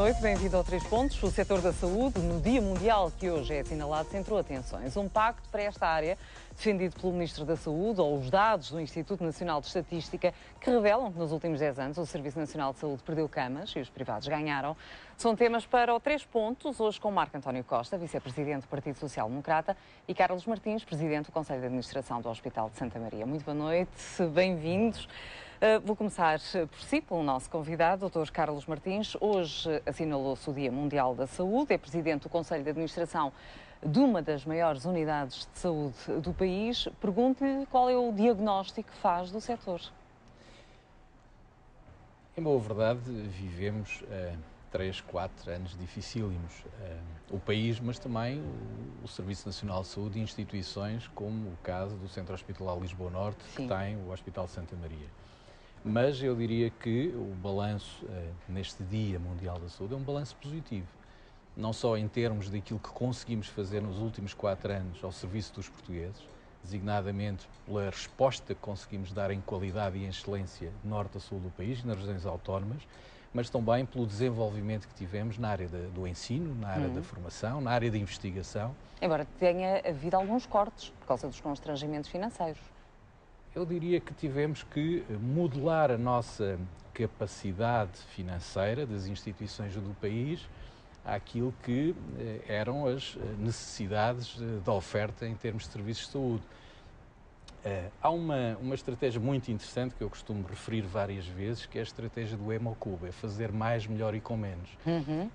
noite, bem-vindo ao Três Pontos. O setor da saúde, no Dia Mundial que hoje é assinalado, centrou atenções. Um pacto para esta área, defendido pelo Ministro da Saúde, ou os dados do Instituto Nacional de Estatística, que revelam que nos últimos 10 anos o Serviço Nacional de Saúde perdeu camas e os privados ganharam. São temas para o Três Pontos, hoje com Marco António Costa, Vice-Presidente do Partido Social Democrata, e Carlos Martins, Presidente do Conselho de Administração do Hospital de Santa Maria. Muito boa noite, bem-vindos. Vou começar por si, pelo nosso convidado, Dr. Carlos Martins. Hoje assinalou-se o Dia Mundial da Saúde, é Presidente do Conselho de Administração de uma das maiores unidades de saúde do país. Pergunto-lhe qual é o diagnóstico que faz do setor. Em boa verdade, vivemos 3, 4 anos dificílimos. O país, mas também o Serviço Nacional de Saúde e instituições, como o caso do Centro Hospitalar Lisboa Norte, que tem o Hospital Santa Maria. Mas eu diria que o balanço neste Dia Mundial da Saúde é um balanço positivo. Não só em termos daquilo que conseguimos fazer nos últimos 4 anos ao serviço dos portugueses, designadamente pela resposta que conseguimos dar em qualidade e em excelência norte a sul do país e nas regiões autónomas, mas também pelo desenvolvimento que tivemos na área do ensino, na área da formação, na área da investigação. Embora tenha havido alguns cortes por causa dos constrangimentos financeiros. Eu diria que tivemos que modelar a nossa capacidade financeira das instituições do país àquilo que eram as necessidades da oferta em termos de serviços de saúde. Há uma estratégia muito interessante que eu costumo referir várias vezes, que é a estratégia do Hemocuba, é fazer mais, melhor e com menos.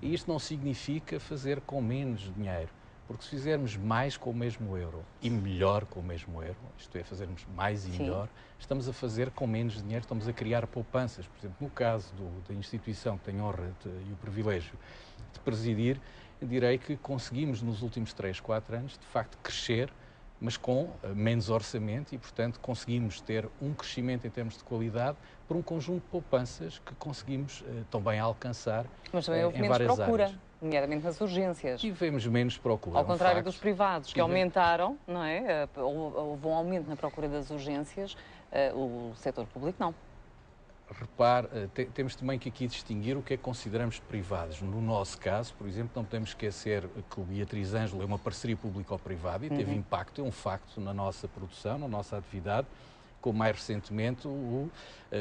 E isto não significa fazer com menos dinheiro, porque se fizermos mais com o mesmo euro e melhor com o mesmo euro, isto é, fazermos mais e melhor, estamos a fazer com menos dinheiro, estamos a criar poupanças. Por exemplo, no caso da instituição que tenho a honra e o privilégio de presidir, eu direi que conseguimos nos últimos 3, 4 anos, de facto, crescer, mas com menos orçamento e, portanto, conseguimos ter um crescimento em termos de qualidade por um conjunto de poupanças que conseguimos também alcançar mas também houve menos procura, nomeadamente nas urgências. Tivemos menos procura. Ao contrário dos privados, que aumentaram, não é? Houve um aumento na procura das urgências, o setor público não. Repare, temos também que aqui distinguir o que é que consideramos privados. No nosso caso, por exemplo, não podemos esquecer que o Beatriz Ângelo é uma parceria público-privada e teve impacto, é um facto na nossa produção, na nossa atividade, como mais recentemente o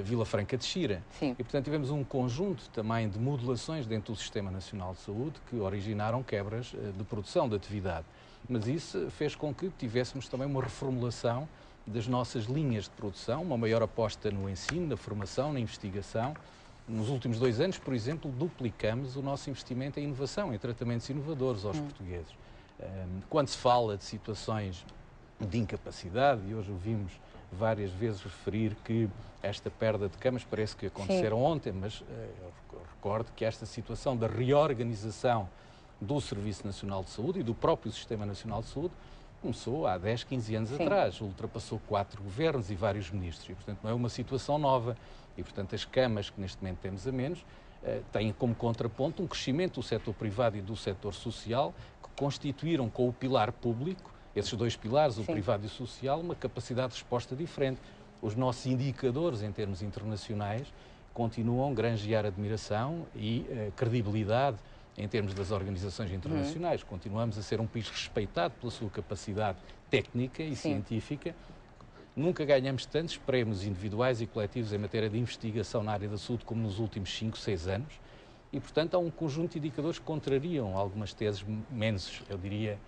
Vila Franca de Xira. Sim. E, portanto, tivemos um conjunto também de modulações dentro do Sistema Nacional de Saúde que originaram quebras de produção, de atividade. Mas isso fez com que tivéssemos também uma reformulação das nossas linhas de produção, uma maior aposta no ensino, na formação, na investigação. Nos últimos 2 anos, por exemplo, duplicamos o nosso investimento em inovação, em tratamentos inovadores aos portugueses. Quando se fala de situações de incapacidade, e hoje ouvimos várias vezes referir que esta perda de camas parece que aconteceram ontem, mas eu recordo que esta situação da reorganização do Serviço Nacional de Saúde e do próprio Sistema Nacional de Saúde começou há 10, 15 anos atrás, ultrapassou 4 governos e vários ministros, e portanto não é uma situação nova, e portanto as camas que neste momento temos a menos têm como contraponto um crescimento do setor privado e do setor social que constituíram com o pilar público, esses 2 pilares, o privado e o social, uma capacidade de resposta diferente. Os nossos indicadores em termos internacionais continuam a granjear admiração e credibilidade em termos das organizações internacionais. Continuamos a ser um país respeitado pela sua capacidade técnica e científica. Nunca ganhamos tantos prémios individuais e coletivos em matéria de investigação na área da saúde como nos últimos 5, 6 anos. E, portanto, há um conjunto de indicadores que contrariam algumas teses menos, eu diria,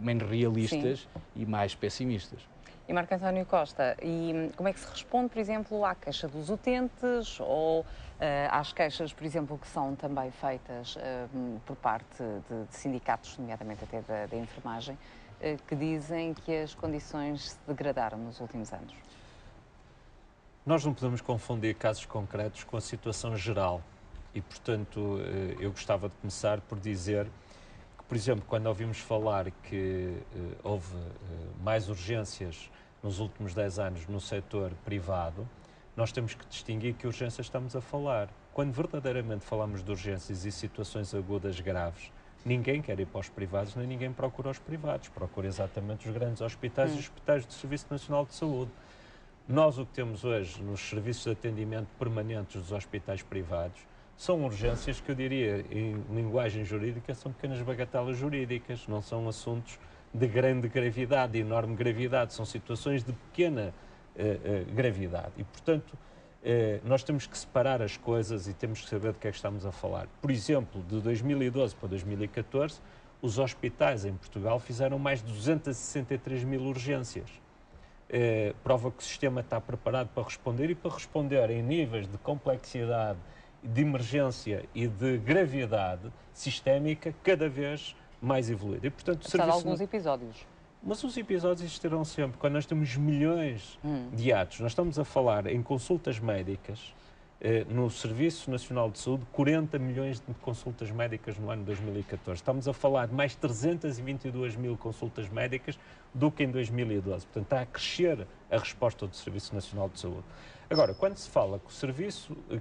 menos realistas e mais pessimistas. E Marco António Costa, e como é que se responde, por exemplo, à queixa dos utentes ou às queixas, por exemplo, que são também feitas por parte de sindicatos, nomeadamente até da enfermagem, que dizem que as condições se degradaram nos últimos anos? Nós não podemos confundir casos concretos com a situação geral e, portanto, eu gostava de começar por dizer que, por exemplo, quando ouvimos falar que houve mais urgências nos últimos 10 anos no setor privado, nós temos que distinguir que urgências estamos a falar. Quando verdadeiramente falamos de urgências e situações agudas graves, ninguém quer ir para os privados, nem ninguém procura os privados. Procura exatamente os grandes hospitais e hospitais do Serviço Nacional de Saúde. Nós o que temos hoje nos serviços de atendimento permanentes dos hospitais privados são urgências que eu diria, em linguagem jurídica, são pequenas bagatelas jurídicas, não são assuntos de grande gravidade, de enorme gravidade, são situações de pequena gravidade. E, portanto, nós temos que separar as coisas e temos que saber de que é que estamos a falar. Por exemplo, de 2012 para 2014, os hospitais em Portugal fizeram mais de 263 mil urgências. Prova que o sistema está preparado para responder, e para responder em níveis de complexidade, de emergência e de gravidade sistémica cada vez mais evoluída. E, portanto, apesar de alguns episódios. Mas os episódios existirão sempre. Quando nós temos milhões de atos, nós estamos a falar em consultas médicas, no Serviço Nacional de Saúde, 40 milhões de consultas médicas no ano 2014. Estamos a falar de mais 322 mil consultas médicas do que em 2012. Portanto, está a crescer a resposta do Serviço Nacional de Saúde. Agora, quando se fala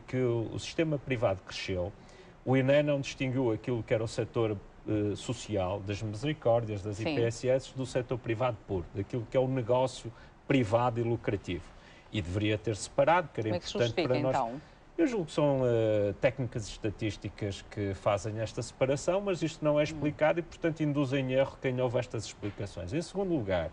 que o sistema privado cresceu, o INE não distinguiu aquilo que era o setor social, das misericórdias, das IPSS, do setor privado puro, daquilo que é o negócio privado e lucrativo. E deveria ter separado, que era importante para nós. Então? Eu julgo que são técnicas estatísticas que fazem esta separação, mas isto não é explicado e, portanto, induzem em erro quem ouve estas explicações. Em segundo lugar,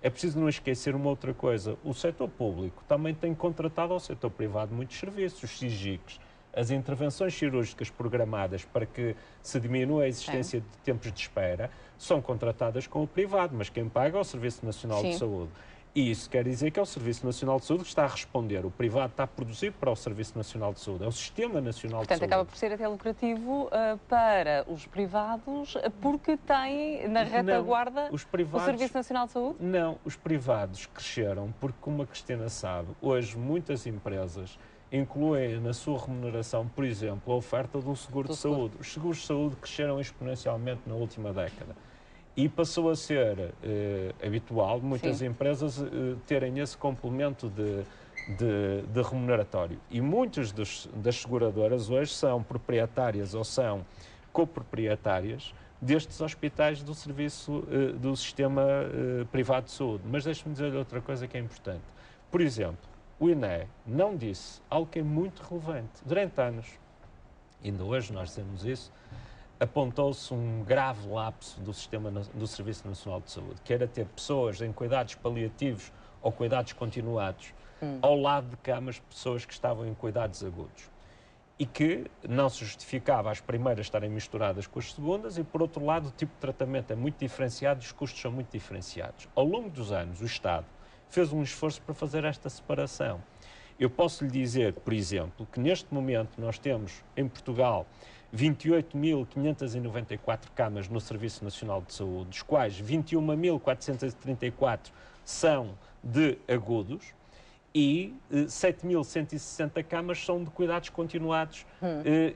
é preciso não esquecer uma outra coisa. O setor público também tem contratado ao setor privado muitos serviços, os SIGICs, as intervenções cirúrgicas programadas para que se diminua a existência de tempos de espera, são contratadas com o privado, mas quem paga é o Serviço Nacional de Saúde. E isso quer dizer que é o Serviço Nacional de Saúde que está a responder. O privado está a produzir para o Serviço Nacional de Saúde. É o Sistema Nacional de Saúde. Portanto, acaba por ser até lucrativo para os privados, porque tem na retaguarda o Serviço Nacional de Saúde? Não, os privados cresceram porque, como a Cristina sabe, hoje muitas empresas incluem na sua remuneração, por exemplo, a oferta de um seguro de saúde. Os seguros de saúde cresceram exponencialmente na última década. E passou a ser habitual muitas empresas terem esse complemento de remuneratório. E muitas das seguradoras hoje são proprietárias ou são coproprietárias destes hospitais do serviço do sistema privado de saúde. Mas deixe-me dizer outra coisa que é importante. Por exemplo, o INE não disse algo que é muito relevante. Durante anos, ainda hoje nós dizemos isso, apontou-se um grave lapso do sistema do Serviço Nacional de Saúde, que era ter pessoas em cuidados paliativos ou cuidados continuados ao lado de camas de pessoas que estavam em cuidados agudos. E que não se justificava as primeiras estarem misturadas com as segundas e, por outro lado, o tipo de tratamento é muito diferenciado e os custos são muito diferenciados. Ao longo dos anos, o Estado fez um esforço para fazer esta separação. Eu posso lhe dizer, por exemplo, que neste momento nós temos em Portugal 28.594 camas no Serviço Nacional de Saúde, dos quais 21.434 são de agudos e 7.160 camas são de cuidados continuados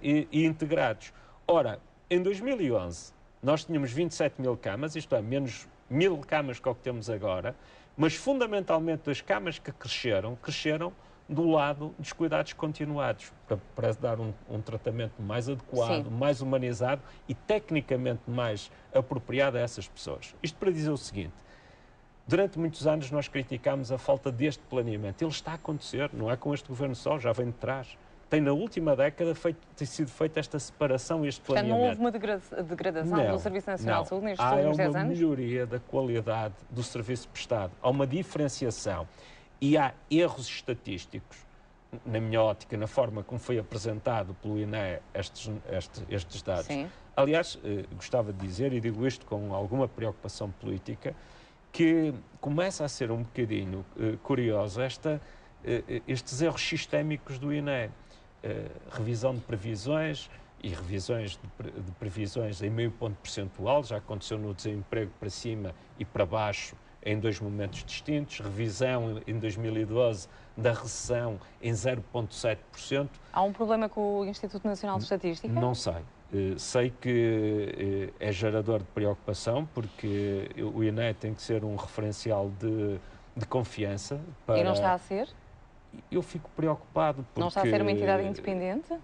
e integrados. Ora, em 2011 nós tínhamos 27 mil camas, isto é, menos 1.000 camas que é o que temos agora, mas fundamentalmente as camas que cresceram do lado dos cuidados continuados, para dar um tratamento mais adequado, mais humanizado e tecnicamente mais apropriado a essas pessoas. Isto para dizer o seguinte: durante muitos anos nós criticámos a falta deste planeamento. Ele está a acontecer, não é com este governo só, já vem de trás. Tem na última década tem sido feita esta separação e este planeamento. Portanto, não houve uma degradação do Serviço Nacional de Saúde nestes últimos 10 anos? Há uma melhoria da qualidade do serviço prestado, há uma diferenciação e há erros estatísticos, na minha ótica, na forma como foi apresentado pelo INE estes dados. Sim. Aliás, gostava de dizer, e digo isto com alguma preocupação política, que começa a ser um bocadinho curioso estes erros sistémicos do INE. Revisão de previsões e revisões de previsões em meio ponto percentual, já aconteceu no desemprego para cima e para baixo em dois momentos distintos, revisão em 2012 da recessão em 0,7%. Há um problema com o Instituto Nacional de Estatística? Não sei. Sei que é gerador de preocupação, porque o INE tem que ser um referencial de confiança. E não está a ser? Eu fico preocupado porque... Não está a ser uma entidade independente?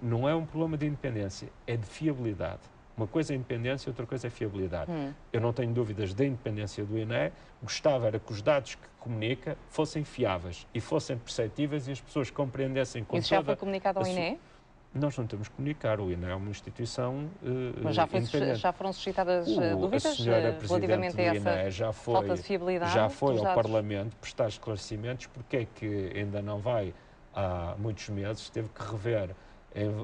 Não é um problema de independência, é de fiabilidade. Uma coisa é independência, outra coisa é fiabilidade. Eu não tenho dúvidas da independência do INE, gostava era que os dados que comunica fossem fiáveis e fossem perceptíveis e as pessoas compreendessem com Isso já foi comunicado ao INE? Nós não temos que comunicar, o INE é uma instituição Mas já foram suscitadas dúvidas relativamente a essa falta de fiabilidade? Já foi ao Parlamento prestar esclarecimentos porque é que ainda não vai, há muitos meses, teve que rever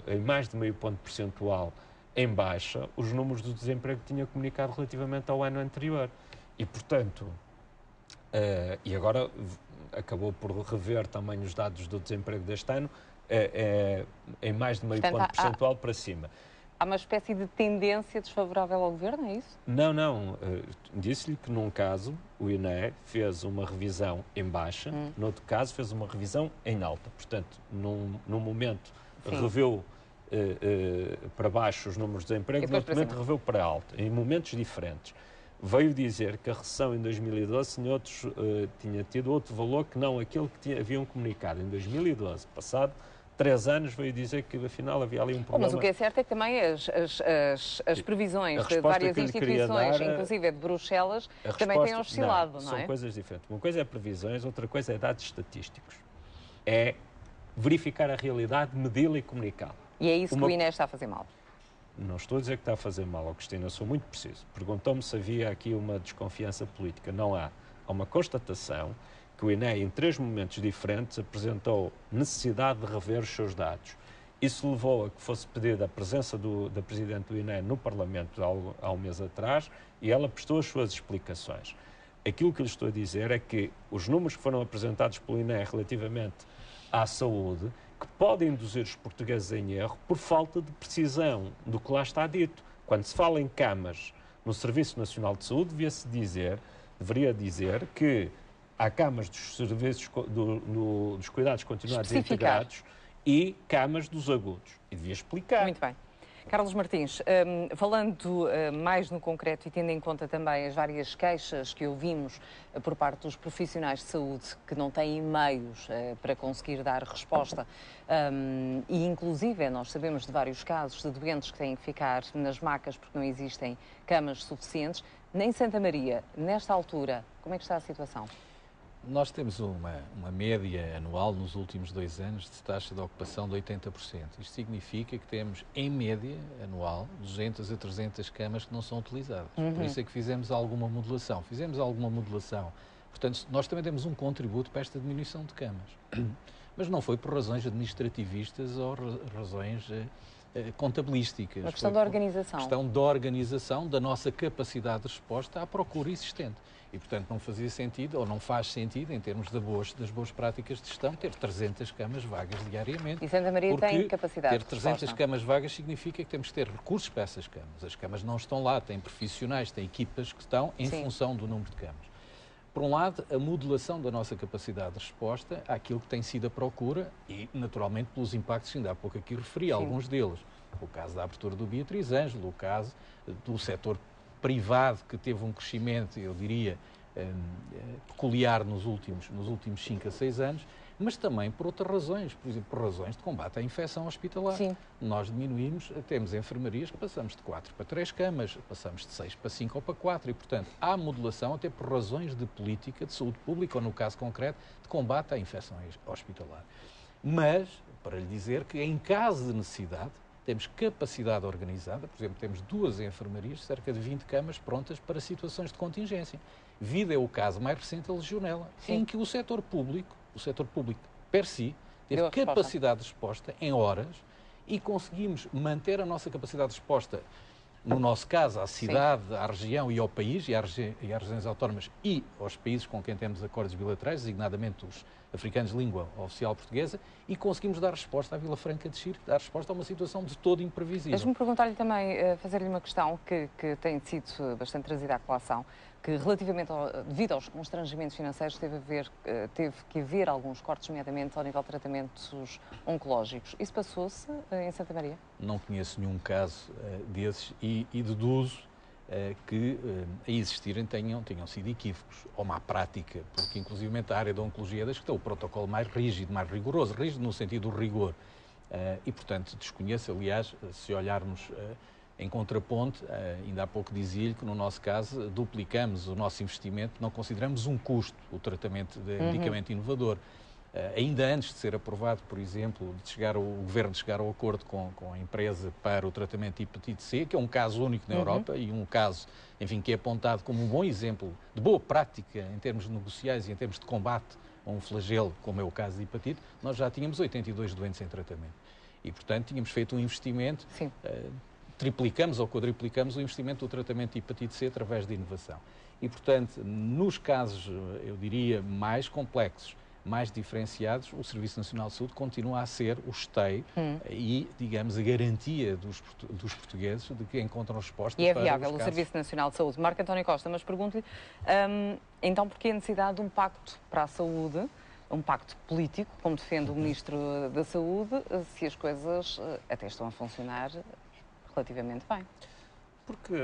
em mais de meio ponto percentual em baixa os números do desemprego que tinha comunicado relativamente ao ano anterior. E, portanto, e agora acabou por rever também os dados do desemprego deste ano, em mais de meio ponto percentual para cima. Há uma espécie de tendência desfavorável ao Governo, é isso? Não. Disse-lhe que num caso o INE fez uma revisão em baixa, no outro caso fez uma revisão em alta. Portanto, num momento reveu para baixo os números de desemprego, no outro momento reveu para alta, em momentos diferentes. Veio dizer que a recessão em 2012 tinha tido outro valor que não aquele que haviam comunicado. Em 2012, passado 3 anos, veio dizer que afinal havia ali um problema. Mas o que é certo é que também as previsões de várias instituições, inclusive de Bruxelas, também têm oscilado, não é? São coisas diferentes. Uma coisa é previsões, outra coisa é dados estatísticos. É verificar a realidade, medi-la e comunicá-la. E é isso que o INE está a fazer mal? Não estou a dizer que está a fazer mal, Cristina, eu sou muito preciso. Perguntou-me se havia aqui uma desconfiança política. Não há. Há uma constatação que o INE, em 3 momentos diferentes, apresentou necessidade de rever os seus dados. Isso levou a que fosse pedida a presença da Presidente do INE no Parlamento há um mês atrás e ela prestou as suas explicações. Aquilo que lhe estou a dizer é que os números que foram apresentados pelo INE relativamente à saúde, que podem induzir os portugueses em erro por falta de precisão do que lá está dito. Quando se fala em camas no Serviço Nacional de Saúde, deveria dizer que há camas dos serviços dos cuidados continuados integrados e camas dos agudos. E devia explicar. Muito bem. Carlos Martins, falando mais no concreto e tendo em conta também as várias queixas que ouvimos por parte dos profissionais de saúde que não têm meios para conseguir dar resposta e inclusive nós sabemos de vários casos de doentes que têm que ficar nas macas porque não existem camas suficientes, em Santa Maria, nesta altura, como é que está a situação? Nós temos uma média anual nos últimos 2 anos de taxa de ocupação de 80%. Isto significa que temos, em média anual, 200 a 300 camas que não são utilizadas. Por isso é que fizemos alguma modulação. Portanto, nós também temos um contributo para esta diminuição de camas. Mas não foi por razões administrativistas ou razões contabilísticas. Uma questão da organização. Questão da organização, da nossa capacidade de resposta à procura existente. E, portanto, não fazia sentido, ou não faz sentido, em termos das boas práticas de gestão, ter 300 camas vagas diariamente. E Santa Maria tem capacidade ter 300 camas vagas significa que temos que ter recursos para essas camas. As camas não estão lá, têm profissionais, têm equipas que estão em função do número de camas. Por um lado, a modulação da nossa capacidade de resposta àquilo que tem sido a procura e, naturalmente, pelos impactos que ainda há pouco aqui referi, alguns deles. O caso da abertura do Beatriz Ângelo, o caso do setor privado que teve um crescimento, eu diria, peculiar nos últimos 5 a 6 anos, mas também por outras razões, por exemplo, por razões de combate à infecção hospitalar. Sim. Nós diminuímos, temos enfermarias que passamos de 4 para 3 camas, passamos de 6 para 5 ou para 4 e, portanto, há modulação até por razões de política de saúde pública ou, no caso concreto, de combate à infecção hospitalar. Mas, para lhe dizer que em caso de necessidade, temos capacidade organizada, por exemplo, temos 2 enfermarias, cerca de 20 camas prontas para situações de contingência. Vida é o caso mais recente da legionela, em que o setor público per si, teve capacidade de resposta em horas e conseguimos manter a nossa capacidade de resposta, no nosso caso, à cidade, à região e ao país, e às regiões autónomas e aos países com quem temos acordos bilaterais, designadamente os africanos de língua oficial portuguesa, e conseguimos dar resposta à Vila Franca de Xira, dar resposta a uma situação de todo imprevisível. Deixe-me perguntar-lhe também, fazer-lhe uma questão que tem sido bastante trazida à colação, que relativamente, devido aos constrangimentos financeiros, teve que haver alguns cortes, nomeadamente ao nível de tratamentos oncológicos. Isso passou-se em Santa Maria? Não conheço nenhum caso desses e deduzo que a existirem tenham sido equívocos ou má prática, porque inclusivamente a área da oncologia é que tem o protocolo mais rígido, mais rigoroso, rígido no sentido do rigor. E, portanto, desconheço, aliás, se olharmos em contraponto, ainda há pouco dizia-lhe que no nosso caso duplicamos o nosso investimento, não consideramos um custo o tratamento de medicamento inovador. ainda antes de ser aprovado, por exemplo, o Governo chegar ao acordo com a empresa para o tratamento de hepatite C, que é um caso único na Europa e um caso, enfim, que é apontado como um bom exemplo de boa prática em termos negociais e em termos de combate a um flagelo, como é o caso de hepatite, nós já tínhamos 82 doentes em tratamento. E, portanto, tínhamos feito um investimento, triplicamos ou quadriplicamos o investimento do tratamento de hepatite C através de inovação. E, portanto, nos casos, eu diria, mais complexos, mais diferenciados, o Serviço Nacional de Saúde continua a ser o esteio e, digamos, a garantia dos portugueses de que encontram respostas. E é viável o Serviço Nacional de Saúde. Marco António Costa, mas pergunto-lhe, então, porquê a necessidade de um pacto para a saúde, um pacto político, como defende o Ministro da Saúde, se as coisas até estão a funcionar relativamente bem? Porque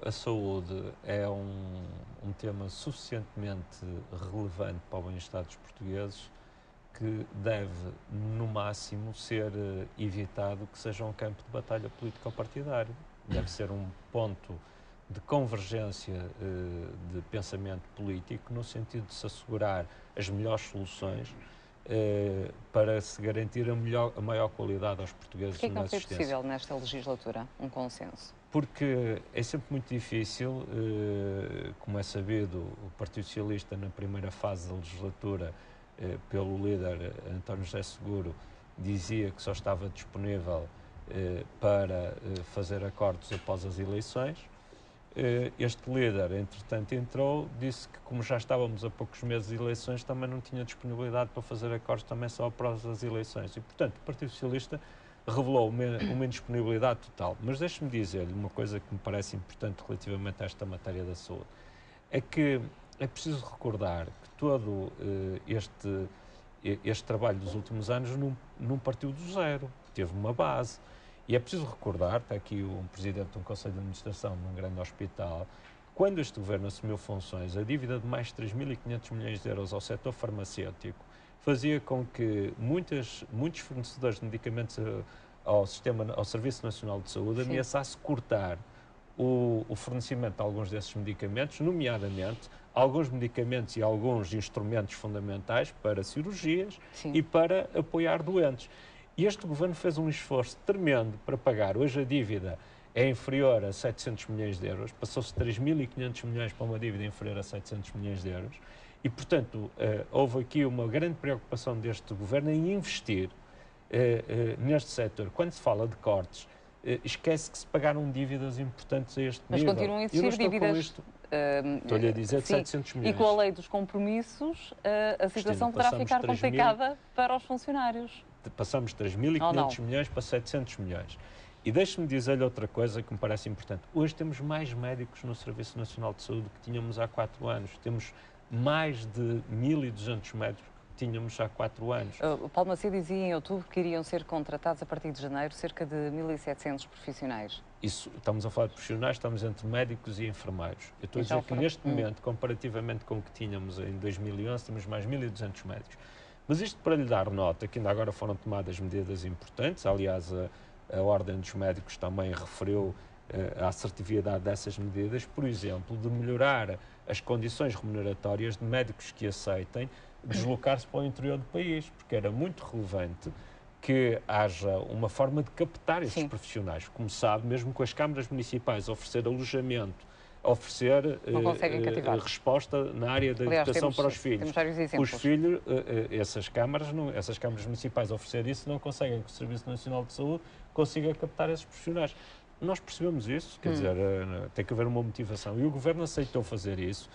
a saúde é um tema suficientemente relevante para o bem-estar dos portugueses que deve, no máximo, ser evitado que seja um campo de batalha político-partidário. Deve ser um ponto de convergência de pensamento político no sentido de se assegurar as melhores soluções para se garantir a maior qualidade aos portugueses na assistência. Porquê que não foi possível nesta legislatura um consenso? Porque é sempre muito difícil, como é sabido, o Partido Socialista na primeira fase da legislatura, pelo líder António José Seguro, dizia que só estava disponível para fazer acordos após as eleições. Este líder, entretanto, entrou, disse que como já estávamos a poucos meses de eleições, também não tinha disponibilidade para fazer acordos também só após as eleições. E, portanto, o Partido Socialista revelou uma indisponibilidade total. Mas deixe-me dizer-lhe uma coisa que me parece importante relativamente a esta matéria da saúde. É que é preciso recordar que todo este trabalho dos últimos anos não partiu do zero. Teve uma base. E é preciso recordar, está aqui um presidente de um conselho de administração num grande hospital, quando este governo assumiu funções, a dívida de mais de 3.500 milhões de euros ao setor farmacêutico fazia com que muitos fornecedores de medicamentos ao Serviço Nacional de Saúde ameaçasse cortar o fornecimento de alguns desses medicamentos, nomeadamente alguns medicamentos e alguns instrumentos fundamentais para cirurgias e para apoiar doentes. E este governo fez um esforço tremendo para pagar. Hoje a dívida é inferior a 700 milhões de euros, passou-se 3.500 milhões para uma dívida inferior a 700 milhões de euros. E, portanto, houve aqui uma grande preocupação deste governo em investir neste setor. Quando se fala de cortes, esquece que se pagaram dívidas importantes a este nível. Mas continuam a existir dívidas. Estou-lhe a dizer de 700 milhões. E com a lei dos compromissos, a situação poderá ficar complicada para os funcionários. Passamos de 3.500 milhões para 700 milhões. E deixe-me dizer-lhe outra coisa que me parece importante. Hoje temos mais médicos no Serviço Nacional de Saúde que tínhamos há 4 anos. Temos mais de 1.200 médicos que tínhamos há 4 anos. O Paulo Macedo dizia em outubro que iriam ser contratados a partir de janeiro cerca de 1.700 profissionais. Isso, estamos a falar de profissionais, estamos entre médicos e enfermeiros. Eu estou a dizer que neste momento, comparativamente com o que tínhamos em 2011, temos mais 1.200 médicos. Mas isto para lhe dar nota, que ainda agora foram tomadas medidas importantes, aliás, a Ordem dos Médicos também referiu a assertividade dessas medidas, por exemplo, de melhorar as condições remuneratórias de médicos que aceitem deslocar-se para o interior do país, porque era muito relevante que haja uma forma de captar esses profissionais. Como sabe, mesmo com as câmaras municipais oferecer alojamento, oferecer resposta na área da educação para os filhos. Os filhos, essas câmaras municipais a oferecer isso não conseguem que o Serviço Nacional de Saúde consiga captar esses profissionais. Nós percebemos isso, quer dizer, tem que haver uma motivação. E o Governo aceitou fazer isso,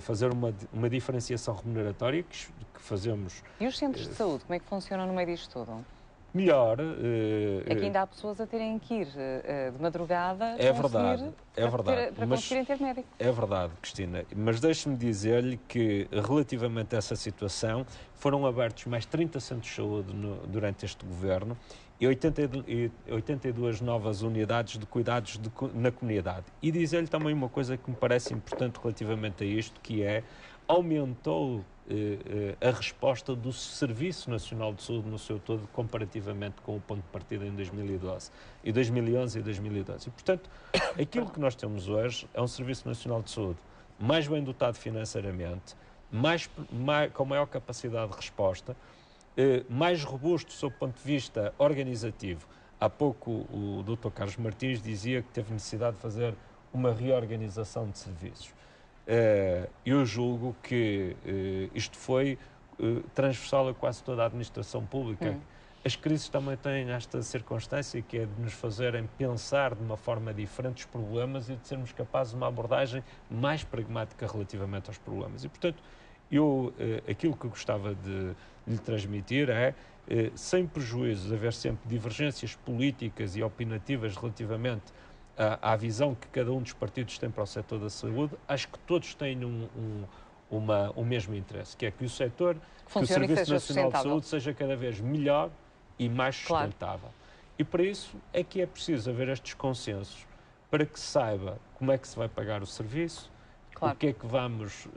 fazer uma diferenciação remuneratória que fazemos. E os centros de saúde, como é que funcionam no meio disto tudo? Melhor. É que ainda há pessoas a terem que ir de madrugada para conseguirem ter médico. É verdade, Cristina. Mas deixe-me dizer-lhe que, relativamente a essa situação, foram abertos mais 30 centros de saúde durante este governo e 82 novas unidades de cuidados na comunidade. E dizer-lhe também uma coisa que me parece importante relativamente a isto, que é aumentou a resposta do Serviço Nacional de Saúde no seu todo, comparativamente com o ponto de partida em 2011 e 2011 e 2012. E, portanto, aquilo que nós temos hoje é um Serviço Nacional de Saúde mais bem dotado financeiramente, com maior capacidade de resposta, mais robusto sob o ponto de vista organizativo. Há pouco o Dr. Carlos Martins dizia que teve necessidade de fazer uma reorganização de serviços. Eu julgo que isto foi transversal a quase toda a administração pública. As crises também têm esta circunstância que é de nos fazerem pensar de uma forma diferente os problemas e de sermos capazes de uma abordagem mais pragmática relativamente aos problemas. E, portanto, aquilo que eu gostava de lhe transmitir é, sem prejuízo de haver sempre divergências políticas e opinativas relativamente à visão que cada um dos partidos tem para o setor da saúde, acho que todos têm o mesmo interesse, que é que o setor, que o Serviço Nacional de Saúde seja cada vez melhor e mais sustentável. E para isso é que é preciso haver estes consensos, para que se saiba como é que se vai pagar o serviço, o que é que vamos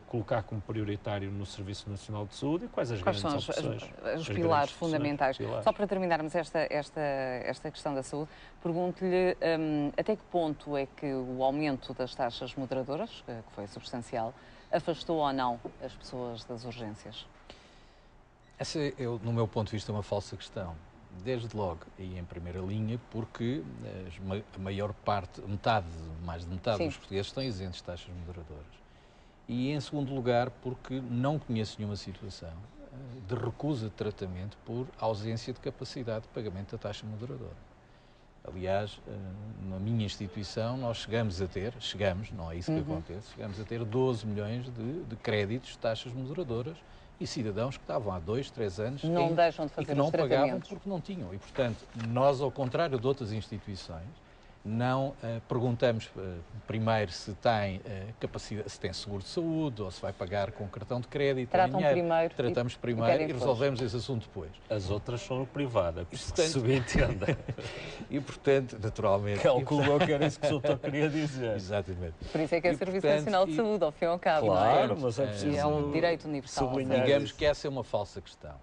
colocar como prioritário no Serviço Nacional de Saúde e quais grandes opções. Os pilares fundamentais. Só para terminarmos esta questão da saúde, pergunto-lhe até que ponto é que o aumento das taxas moderadoras, que foi substancial, afastou ou não as pessoas das urgências? Essa é, no meu ponto de vista, uma falsa questão. Desde logo, e em primeira linha, porque a maior parte, mais de metade dos portugueses estão isentos de taxas moderadoras. E em segundo lugar, porque não conheço nenhuma situação de recusa de tratamento por ausência de capacidade de pagamento da taxa moderadora. Aliás, na minha instituição nós chegamos, não é isso que acontece, chegamos a ter 12 milhões de créditos de taxas moderadoras e cidadãos que estavam há 2, 3 anos não deixam de fazer e que não pagavam porque não tinham. E, portanto, nós, ao contrário de outras instituições, não perguntamos primeiro se tem capacidade, se tem seguro de saúde ou se vai pagar com cartão de crédito. Tratamos primeiro e resolvemos esse assunto depois. As outras são privadas, que subentenda. E, portanto, naturalmente... Calculou que era isso que o doutor queria dizer. Exatamente. Por isso é que é Serviço Nacional de Saúde, ao fim e ao cabo. Claro, não é? mas é preciso... É um direito universal. Digamos que essa é uma falsa questão.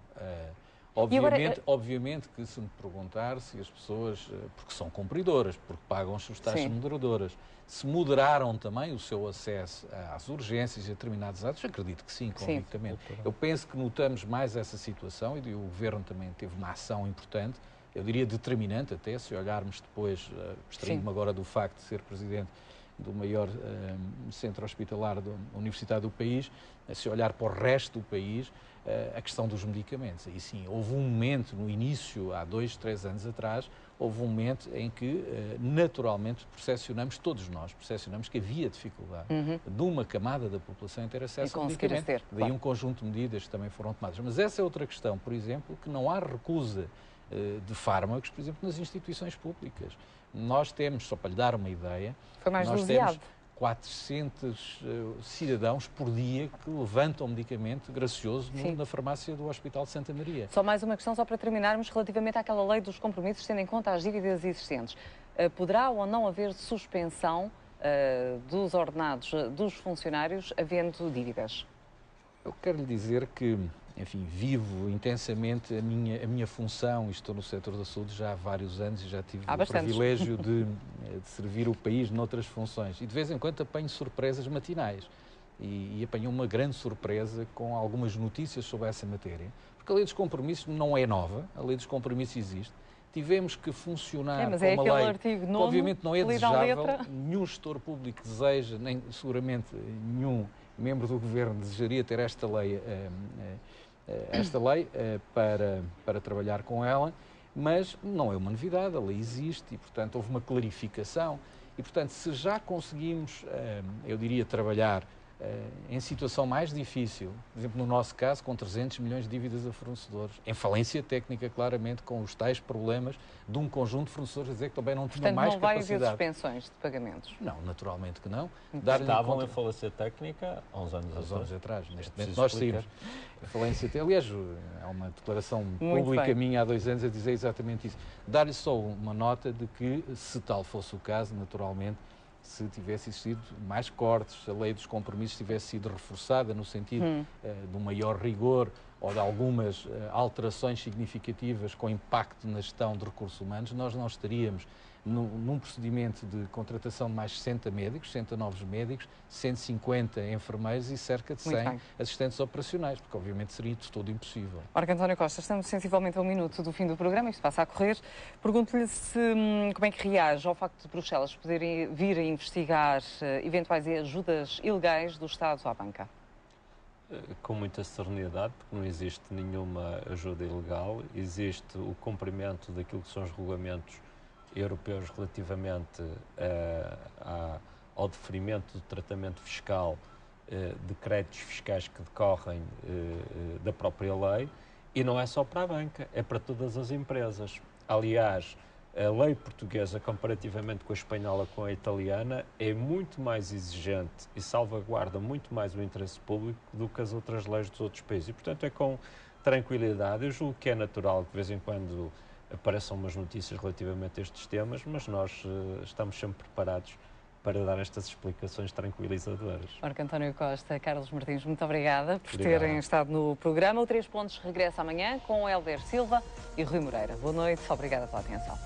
Obviamente que se me perguntar se as pessoas, porque são cumpridoras, porque pagam as suas taxas moderadoras, se moderaram também o seu acesso às urgências e a determinados atos, acredito que sim, convictamente. Eu penso que notamos mais essa situação e o Governo também teve uma ação importante, eu diria determinante até, se olharmos depois, abstraindo-me agora do facto de ser Presidente do maior centro hospitalar universitário do país, se olhar para o resto do país, a questão dos medicamentos. E sim, houve um momento no início, há 2, 3 anos atrás, houve um momento em que naturalmente todos nós percepcionamos que havia dificuldade de uma camada da população em ter acesso a medicamentos. Daí um conjunto de medidas que também foram tomadas. Mas essa é outra questão, por exemplo, que não há recusa de fármacos, por exemplo, nas instituições públicas. Nós temos, só para lhe dar uma ideia, nós temos 400 cidadãos por dia que levantam medicamento gracioso na farmácia do Hospital de Santa Maria. Só mais uma questão, só para terminarmos, relativamente àquela lei dos compromissos, tendo em conta as dívidas existentes. Poderá ou não haver suspensão dos ordenados dos funcionários havendo dívidas? Eu quero lhe dizer que, enfim, vivo intensamente a minha função e estou no setor da saúde já há vários anos e já tive o privilégio de servir o país noutras funções. E de vez em quando apanho surpresas matinais. E apanhei uma grande surpresa com algumas notícias sobre essa matéria. Porque a lei dos compromissos não é nova, a lei dos compromissos existe. Tivemos que funcionar com uma lei que obviamente não é desejável, nenhum gestor público deseja, nem seguramente nenhum membro do Governo desejaria ter esta lei para trabalhar com ela, mas não é uma novidade, a lei existe e, portanto, houve uma clarificação. E, portanto, se já conseguimos, eu diria, trabalhar em situação mais difícil, por exemplo, no nosso caso, com 300 milhões de dívidas a fornecedores, em falência técnica, claramente, com os tais problemas de um conjunto de fornecedores a dizer que também não tinham mais capacidade. Portanto, não vai haver suspensões de pagamentos? Não, naturalmente que não. Estavam em falência técnica há uns anos atrás. Neste momento nós saímos. A falência técnica, aliás, há uma declaração pública minha há 2 anos a dizer exatamente isso. Dar-lhe só uma nota de que, se tal fosse o caso, naturalmente, se tivesse existido mais cortes, a lei dos compromissos tivesse sido reforçada no sentido de um maior rigor ou de algumas alterações significativas com impacto na gestão de recursos humanos, nós não estaríamos num procedimento de contratação de mais 60 médicos, 60 novos médicos, 150 enfermeiros e cerca de 100 assistentes operacionais, porque obviamente seria de todo impossível. Marco António Costa, estamos sensivelmente a 1 minuto do fim do programa, isto passa a correr. Pergunto-lhe como é que reage ao facto de Bruxelas poderem vir a investigar eventuais ajudas ilegais do Estado à banca. Com muita serenidade, porque não existe nenhuma ajuda ilegal, existe o cumprimento daquilo que são os regulamentos europeus relativamente ao deferimento do tratamento fiscal de créditos fiscais que decorrem da própria lei, e não é só para a banca, é para todas as empresas. Aliás, a lei portuguesa, comparativamente com a espanhola, com a italiana, é muito mais exigente e salvaguarda muito mais o interesse público do que as outras leis dos outros países. E, portanto, é com tranquilidade. Eu julgo que é natural que de vez em quando apareçam umas notícias relativamente a estes temas, mas nós estamos sempre preparados para dar estas explicações tranquilizadoras. Marco António Costa, Carlos Martins, muito obrigada por terem estado no programa. O 3 Pontos regressa amanhã com Hélder Silva e Rui Moreira. Boa noite, obrigada pela atenção.